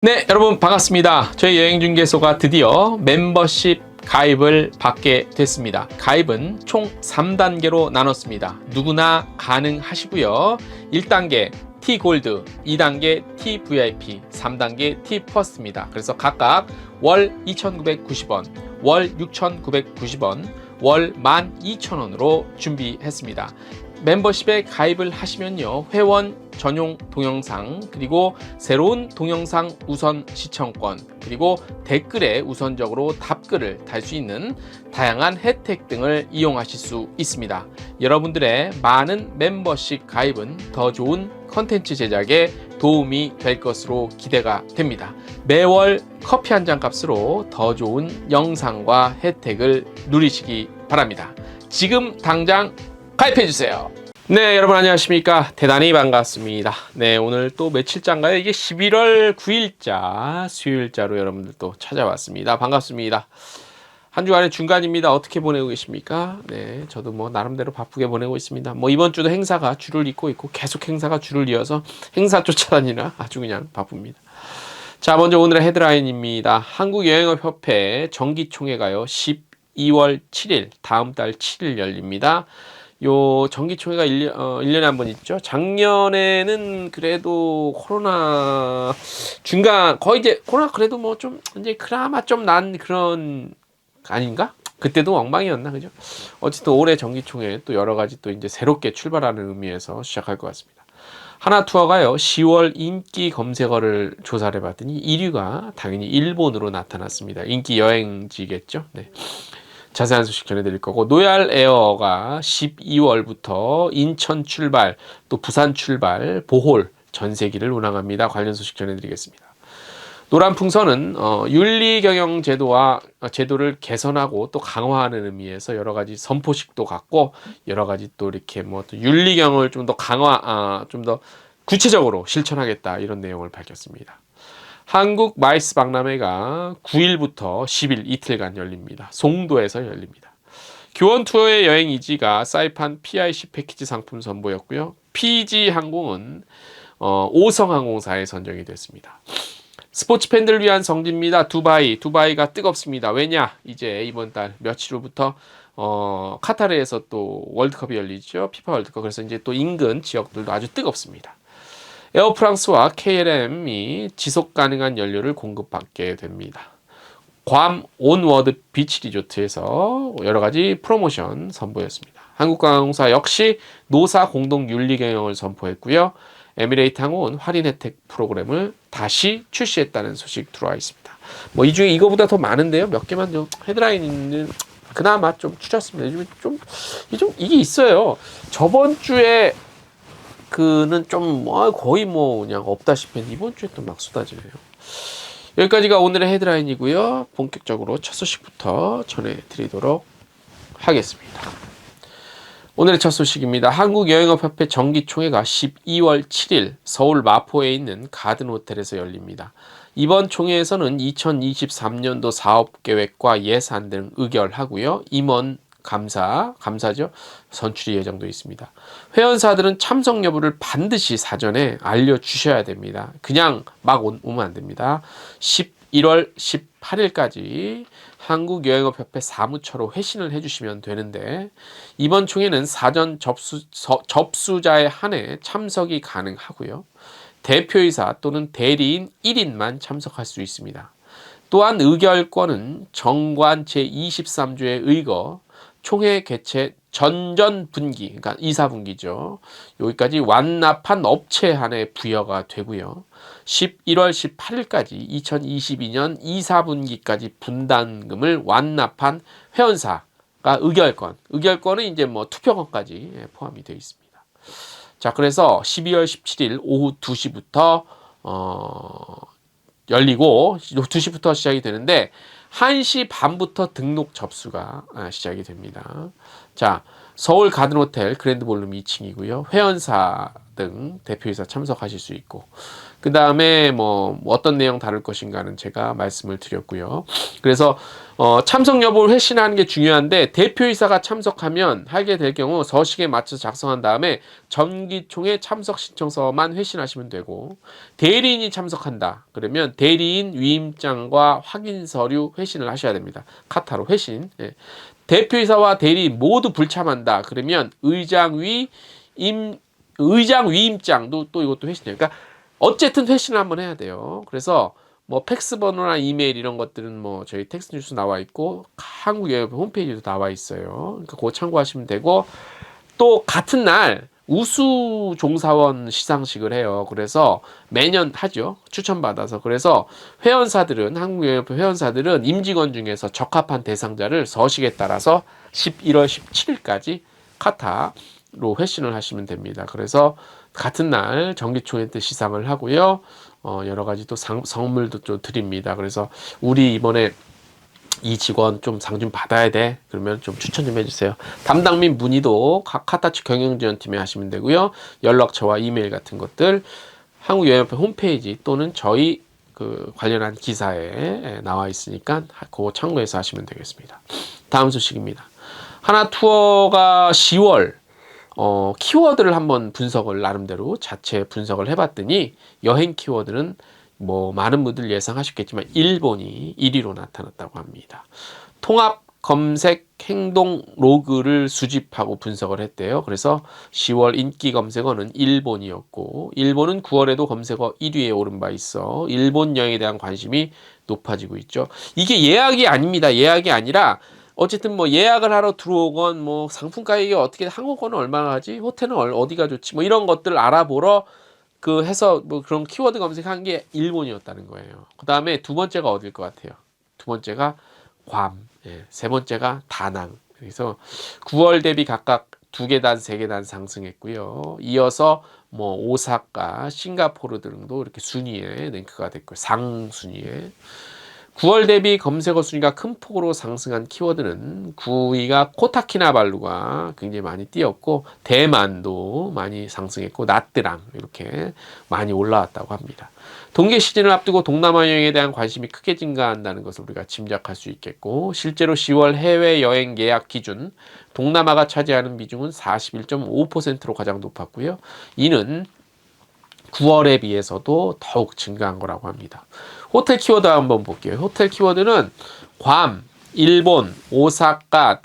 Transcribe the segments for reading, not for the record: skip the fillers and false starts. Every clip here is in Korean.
네, 여러분 반갑습니다. 저희 여행중개소가 드디어 멤버십 가입을 받게 됐습니다. 가입은 총 3단계로 나눴습니다. 누구나 가능하시고요. 1단계 T골드, 2단계 TVIP, 3단계 T퍼스트입니다. 그래서 각각 월 2,990원, 월 6,990원, 월 12,000원으로 준비했습니다. 멤버십에 가입을 하시면요, 회원 전용 동영상, 그리고 새로운 동영상 우선 시청권, 그리고 댓글에 우선적으로 답글을 달 수 있는 다양한 혜택 등을 이용하실 수 있습니다. 여러분들의 많은 멤버십 가입은 더 좋은 컨텐츠 제작에 도움이 될 것으로 기대가 됩니다. 매월 커피 한 잔 값으로 더 좋은 영상과 혜택을 누리시기 바랍니다. 지금 당장 가입해주세요. 네, 여러분 안녕하십니까. 대단히 반갑습니다. 네, 오늘 또 며칠자인가요? 이게 11월 9일자 수요일자로 여러분들 또 찾아왔습니다. 반갑습니다. 한 주간의 중간입니다. 어떻게 보내고 계십니까? 네, 저도 뭐 나름대로 바쁘게 보내고 있습니다. 뭐 이번 주도 행사가 줄을 잇고 있고 계속 행사가 줄을 이어서 행사 쫓아다니느라 아주 그냥 바쁩니다. 자, 먼저 오늘의 헤드라인입니다. 한국여행업협회 정기총회가요 12월 7일 다음 달 7일 열립니다. 요 정기총회가 1년에 한 번 있죠. 작년에는 그래도 코로나 중간 거의 이제 코로나 그래도 뭐 좀 이제 그나마 좀 난 그런 아닌가? 그때도 엉망이었나 그죠? 어쨌든 올해 정기총회 또 여러 가지 또 이제 새롭게 출발하는 의미에서 시작할 것 같습니다. 하나투어가요 10월 인기 검색어를 조사를 해봤더니 1위가 당연히 일본으로 나타났습니다. 인기 여행지겠죠. 네. 자세한 소식 전해드릴 거고, 노얄에어가 12월부터 인천 출발, 또 부산 출발, 보홀 전세기를 운항합니다. 관련 소식 전해드리겠습니다. 노란풍선은 윤리경영 제도를 개선하고 또 강화하는 의미에서 여러 가지 선포식도 갖고 여러 가지 또 이렇게 뭐 또 윤리경영을 좀 더 좀 더 구체적으로 실천하겠다 이런 내용을 밝혔습니다. 한국 마이스 박람회가 9일부터 10일 이틀간 열립니다. 송도에서 열립니다. 교원 투어의 여행 이지가 사이판 PIC 패키지 상품 선보였고요. PG항공은 오성항공사에 선정이 됐습니다. 스포츠 팬들을 위한 성지입니다. 두바이가 뜨겁습니다. 왜냐? 이제 이번 달 며칠 후부터 카타르에서 또 월드컵이 열리죠. 피파 월드컵. 그래서 이제 또 인근 지역들도 아주 뜨겁습니다. 에어프랑스와 KLM이 지속 가능한 연료를 공급받게 됩니다. 괌 온워드 비치 리조트에서 여러 가지 프로모션 선보였습니다. 한국관광공사 역시 노사 공동 윤리 경영을 선포했고요. 에미레이트 항공은 할인 혜택 프로그램을 다시 출시했다는 소식 들어와 있습니다. 뭐 이 중에 이거보다 더 많은데요. 몇 개만 좀 헤드라인은 그나마 좀 추렸습니다. 요즘에 좀 이게 있어요. 저번 주에 그는 좀 거의 뭐 그냥 없다시피 이번 주에 또 막 쏟아지네요. 여기까지가 오늘의 헤드라인이고요. 본격적으로 첫 소식부터 전해드리도록 하겠습니다. 오늘의 첫 소식입니다. 한국여행업협회 정기총회가 12월 7일 서울 마포에 있는 가든호텔에서 열립니다. 이번 총회에서는 2023년도 사업계획과 예산 등 의결하고요. 임원 감사죠. 선출이 예정되어 있습니다. 회원사들은 참석 여부를 반드시 사전에 알려주셔야 됩니다. 그냥 막 오면 안 됩니다. 11월 18일까지 한국여행업협회 사무처로 회신을 해주시면 되는데, 이번 총회는 사전 접수자에 한해 참석이 가능하고요. 대표이사 또는 대리인 1인만 참석할 수 있습니다. 또한 의결권은 정관 제23조에 의거 총회 개최 전전분기, 그러니까 이사분기죠. 여기까지 완납한 업체 한해 부여가 되고요. 11월 18일까지 2022년 이사분기까지 분담금을 완납한 회원사가 의결권은 이제 뭐 투표권까지 포함이 되어 있습니다. 자, 그래서 12월 17일 오후 2시부터 열리고 2시부터 시작이 되는데 1시 반부터 등록 접수가 시작이 됩니다. 자, 서울 가든호텔 그랜드 볼룸 2층이고요. 회원사 등 대표이사 참석하실 수 있고, 그 다음에 뭐 어떤 내용 다룰 것인가는 제가 말씀을 드렸고요. 그래서 참석 여부를 회신하는 게 중요한데 대표이사가 참석하면 하게 될 경우 서식에 맞춰서 작성한 다음에 정기총회 참석 신청서만 회신하시면 되고, 대리인이 참석한다 그러면 대리인 위임장과 확인 서류 회신을 하셔야 됩니다. 카타로 회신. 예. 대표이사와 대리인 모두 불참한다 그러면 의장 위임장도 또 이것도 회신해요. 그러니까 어쨌든 회신을 한번 해야 돼요. 그래서 뭐 팩스 번호나 이메일 이런 것들은 뭐 저희 텍스트 뉴스 나와 있고 한국외협회 홈페이지도 나와 있어요. 그러니까 그거 참고하시면 되고, 또 같은 날 우수 종사원 시상식을 해요. 그래서 매년 하죠. 추천받아서. 그래서 회원사들은, 한국외협회 회원사들은 임직원 중에서 적합한 대상자를 서식에 따라서 11월 17일까지 카타로 회신을 하시면 됩니다. 그래서 같은 날 정기총회 때 시상을 하고요. 여러 가지 또 선물도 좀 드립니다. 그래서 우리 이번에 이 직원 좀 상 좀 받아야 돼 그러면 좀 추천 좀 해주세요. 담당 및 문의도 카타치 경영지원팀에 하시면 되고요. 연락처와 이메일 같은 것들 한국여행협회 홈페이지 또는 저희 그 관련한 기사에 나와 있으니까 그거 참고해서 하시면 되겠습니다. 다음 소식입니다. 하나투어가 10월 키워드를 한번 분석을 나름대로 자체 분석을 해봤더니 여행 키워드는 뭐 많은 분들 예상하셨겠지만 일본이 1위로 나타났다고 합니다. 통합 검색 행동 로그를 수집하고 분석을 했대요. 그래서 10월 인기 검색어는 일본이었고, 일본은 9월에도 검색어 1위에 오른 바 있어 일본 여행에 대한 관심이 높아지고 있죠. 이게 예약이 아닙니다. 예약이 아니라 어쨌든 뭐 예약을 하러 들어오건 뭐 상품 가격이 어떻게, 항공권은 얼마나 하지, 호텔은 어디가 좋지, 뭐 이런 것들을 알아보러 그 해서 뭐 그런 키워드 검색한 게 일본이었다는 거예요. 그 다음에 두 번째가 어딜 것 같아요? 두 번째가 괌, 세 번째가 다낭. 그래서 9월 대비 각각 2계단, 3계단 상승했고요. 이어서 뭐 오사카, 싱가포르 등도 이렇게 순위에 랭크가 됐고 상순위에. 9월 대비 검색어 순위가 큰 폭으로 상승한 키워드는 9위가 코타키나발루가 굉장히 많이 뛰었고, 대만도 많이 상승했고, 나트랑 이렇게 많이 올라왔다고 합니다. 동계 시즌을 앞두고 동남아 여행에 대한 관심이 크게 증가한다는 것을 우리가 짐작할 수 있겠고, 실제로 10월 해외여행 예약 기준 동남아가 차지하는 비중은 41.5%로 가장 높았고요. 이는 9월에 비해서도 더욱 증가한 거라고 합니다. 호텔 키워드 한번 볼게요. 호텔 키워드는 괌, 일본, 오사카,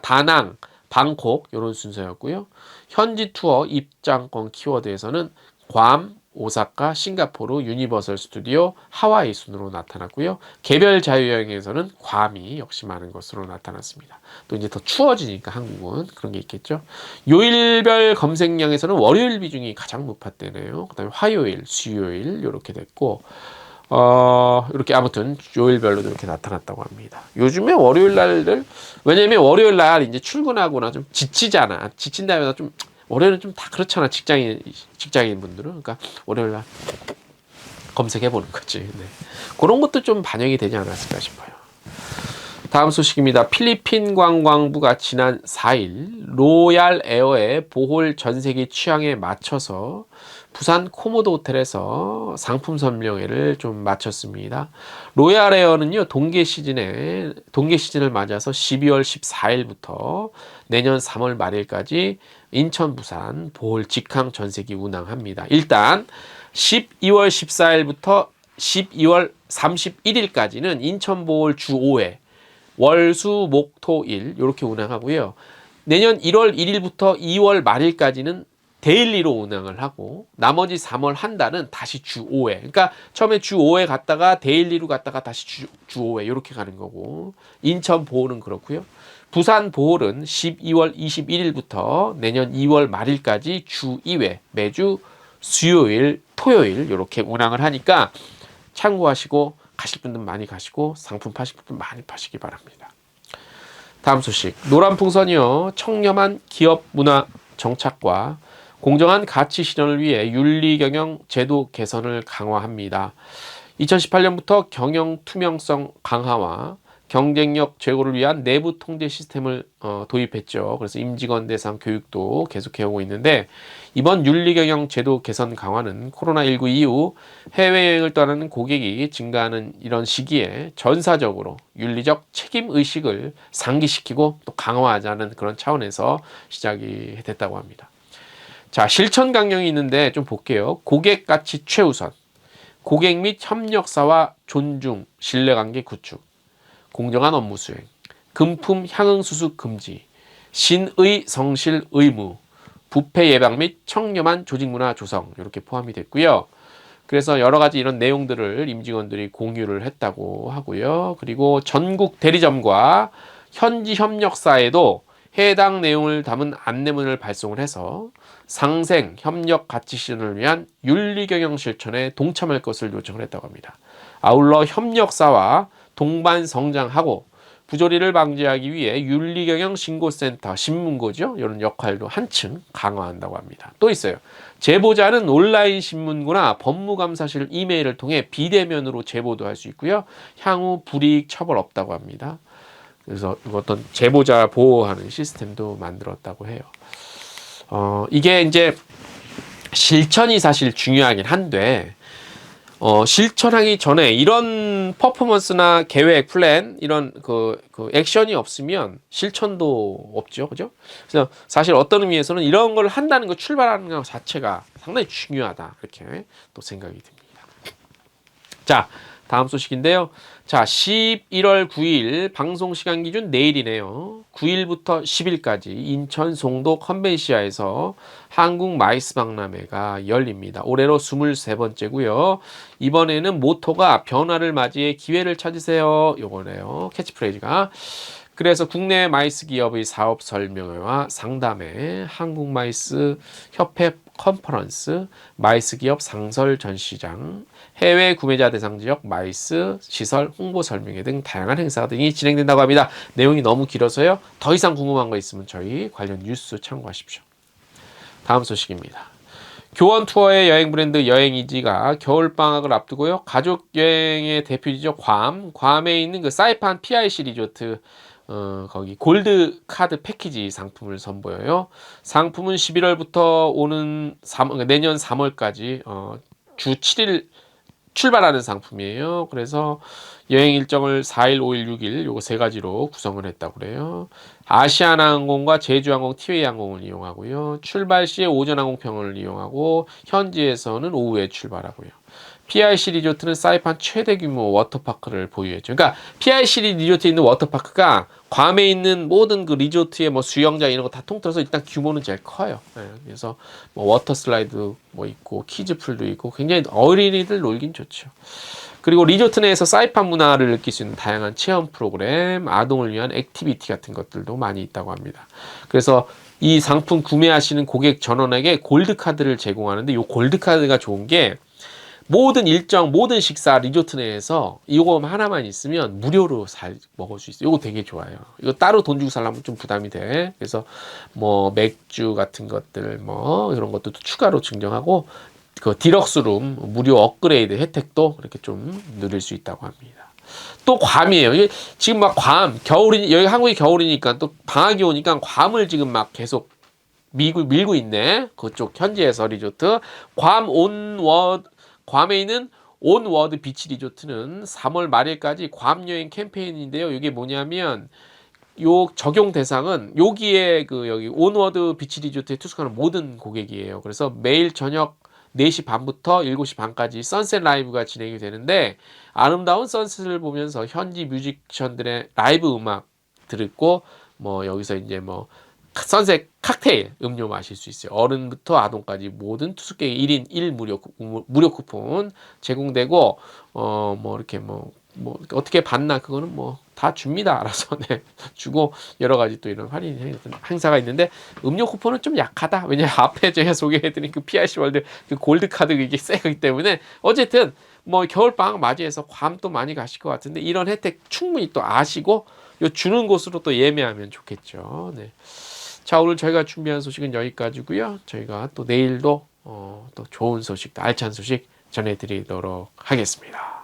다낭, 방콕 이런 순서였고요. 현지 투어 입장권 키워드에서는 괌, 오사카, 싱가포르, 유니버설 스튜디오, 하와이 순으로 나타났고요. 개별 자유여행에서는 괌이 역시 많은 것으로 나타났습니다. 또 이제 더 추워지니까 한국은 그런 게 있겠죠. 요일별 검색량에서는 월요일 비중이 가장 높았대네요. 그 다음에 화요일, 수요일 이렇게 됐고, 이렇게 아무튼 요일별로도 이렇게 나타났다고 합니다. 요즘에 월요일 날들, 왜냐면 월요일 날 이제 출근하거나 좀 지치잖아. 지친다면 좀 월요일은 좀 다 그렇잖아. 직장인 분들은. 그러니까 월요일 날 검색해 보는 거지. 네. 그런 것도 좀 반영이 되지 않았을까 싶어요. 다음 소식입니다. 필리핀 관광부가 지난 4일 로얄 에어의 보홀 전세기 취향에 맞춰서 부산 코모도 호텔에서 상품 선명회를 좀 마쳤습니다. 로얄 에어는요, 동계 시즌을 맞아서 12월 14일부터 내년 3월 말일까지 인천, 부산 보홀 직항 전세기 운항합니다. 일단 12월 14일부터 12월 31일까지는 인천 보홀 주 5회, 월수 목 토 일 이렇게 운항하고요. 내년 1월 1일부터 2월 말일까지는 데일리로 운항을 하고, 나머지 3월 한 달은 다시 주 5회. 그러니까 처음에 주 5회 갔다가 데일리로 갔다가 다시 주 5회 이렇게 가는 거고, 인천 보홀은 그렇고요. 부산 보홀은 12월 21일부터 내년 2월 말일까지 주 2회, 매주 수요일, 토요일 이렇게 운항을 하니까 참고하시고 가실 분들 많이 가시고 상품 파실 분들 많이 파시기 바랍니다. 다음 소식. 노란풍선이요, 청렴한 기업 문화 정착과 공정한 가치 실현을 위해 윤리경영 제도 개선을 강화합니다. 2018년부터 경영 투명성 강화와 경쟁력 제고를 위한 내부 통제 시스템을 도입했죠. 그래서 임직원 대상 교육도 계속해오고 있는데 이번 윤리경영 제도 개선 강화는 코로나19 이후 해외여행을 떠나는 고객이 증가하는 이런 시기에 전사적으로 윤리적 책임의식을 상기시키고 또 강화하자는 그런 차원에서 시작이 됐다고 합니다. 자, 실천 강령이 있는데 좀 볼게요. 고객 가치 최우선, 고객 및 협력사와 존중, 신뢰관계 구축, 공정한 업무 수행, 금품 향응수수 금지, 신의 성실 의무, 부패 예방 및 청렴한 조직문화 조성 이렇게 포함이 됐고요. 그래서 여러 가지 이런 내용들을 임직원들이 공유를 했다고 하고요. 그리고 전국 대리점과 현지 협력사에도 해당 내용을 담은 안내문을 발송을 해서 상생 협력 가치 실현을 위한 윤리경영 실천에 동참할 것을 요청을 했다고 합니다. 아울러 협력사와 동반 성장하고 부조리를 방지하기 위해 윤리경영 신고센터, 신문고죠. 이런 역할도 한층 강화한다고 합니다. 또 있어요. 제보자는 온라인 신문고나 법무감사실 이메일을 통해 비대면으로 제보도 할 수 있고요. 향후 불이익 처벌 없다고 합니다. 그래서 어떤 제보자 보호하는 시스템도 만들었다고 해요. 이게 이제 실천이 사실 중요하긴 한데 실천하기 전에 이런 퍼포먼스나 계획, 플랜 이런 그 액션이 없으면 실천도 없죠, 그죠? 그래서 사실 어떤 의미에서는 이런 걸 한다는 거, 출발하는 것 자체가 상당히 중요하다 이렇게 또 생각이 듭니다. 자, 다음 소식인데요. 자, 11월 9일 방송 시간 기준 내일이네요. 9일부터 10일까지 인천 송도 컨벤시아에서 한국 마이스 박람회가 열립니다. 올해로 23번째고요. 이번에는 모토가 변화를 맞이해 기회를 찾으세요. 요거네요. 캐치프레이즈가. 그래서 국내 마이스 기업의 사업 설명회와 상담회, 한국 마이스 협회 컨퍼런스, 마이스 기업 상설 전시장, 해외 구매자 대상 지역 마이스 시설 홍보 설명회 등 다양한 행사 등이 진행된다고 합니다. 내용이 너무 길어서요. 더 이상 궁금한 거 있으면 저희 관련 뉴스 참고하십시오. 다음 소식입니다. 교원 투어의 여행 브랜드 여행이지가 겨울방학을 앞두고요. 가족 여행의 대표지죠. 괌에 있는 그 사이판 PIC 리조트 거기 골드 카드 패키지 상품을 선보여요. 상품은 11월부터 오는 내년 3월까지 주 7일 출발하는 상품이에요. 그래서 여행 일정을 4일, 5일, 6일 요거 세 가지로 구성을 했다고 그래요. 아시아나항공과 제주항공, 티웨이항공을 이용하고요. 출발 시에 오전 항공편을 이용하고 현지에서는 오후에 출발하고요. PIC 리조트는 사이판 최대 규모 워터파크를 보유했죠. 그러니까 PIC 리조트에 있는 워터파크가 괌에 있는 모든 그 리조트의 뭐 수영장 이런 거 다 통틀어서 일단 규모는 제일 커요. 네, 그래서 뭐 워터 슬라이드 뭐 있고 키즈풀도 있고 굉장히 어린이들 놀긴 좋죠. 그리고 리조트 내에서 사이판 문화를 느낄 수 있는 다양한 체험 프로그램, 아동을 위한 액티비티 같은 것들도 많이 있다고 합니다. 그래서 이 상품 구매하시는 고객 전원에게 골드 카드를 제공하는데 이 골드 카드가 좋은 게 모든 일정, 모든 식사 리조트 내에서 이거 하나만 있으면 무료로 먹을 수 있어요. 이거 되게 좋아요. 이거 따로 돈 주고 살려면 좀 부담이 돼. 그래서 뭐 맥주 같은 것들 뭐 이런 것도 추가로 증정하고 그 디럭스룸 무료 업그레이드 혜택도 이렇게 좀 누릴 수 있다고 합니다. 또 괌이에요. 이게 지금 막 겨울이 여기 한국이 겨울이니까 또 방학이 오니까 괌을 지금 막 계속 밀고 있네. 그쪽 현지에서 리조트 괌에 있는 온워드 비치 리조트는 3월 말일까지 괌 여행 캠페인인데요. 이게 뭐냐면 요 적용 대상은 여기에 여기 온워드 비치 리조트에 투숙하는 모든 고객이에요. 그래서 매일 저녁 4시 반부터 7시 반까지 선셋 라이브가 진행이 되는데 아름다운 선셋을 보면서 현지 뮤지션들의 라이브 음악 듣고 뭐 여기서 이제 뭐 선셋 칵테일 음료 마실 수 있어요. 어른부터 아동까지 모든 투숙객 1인 1 무료 쿠폰 제공되고 뭐 이렇게 뭐 어떻게 받나 그거는 뭐 다 줍니다. 알아서 네, 주고 여러 가지 또 이런 할인 행사가 있는데 음료 쿠폰은 좀 약하다. 왜냐면 앞에 제가 소개해드린 그 PIC 월드 그 골드 카드 이게 세기 때문에 어쨌든 뭐 겨울방학 맞이해서 괌 또 많이 가실 것 같은데 이런 혜택 충분히 또 아시고 요 주는 곳으로 또 예매하면 좋겠죠. 네. 자, 오늘 저희가 준비한 소식은 여기까지고요. 저희가 또 내일도 또 좋은 소식, 알찬 소식 전해드리도록 하겠습니다.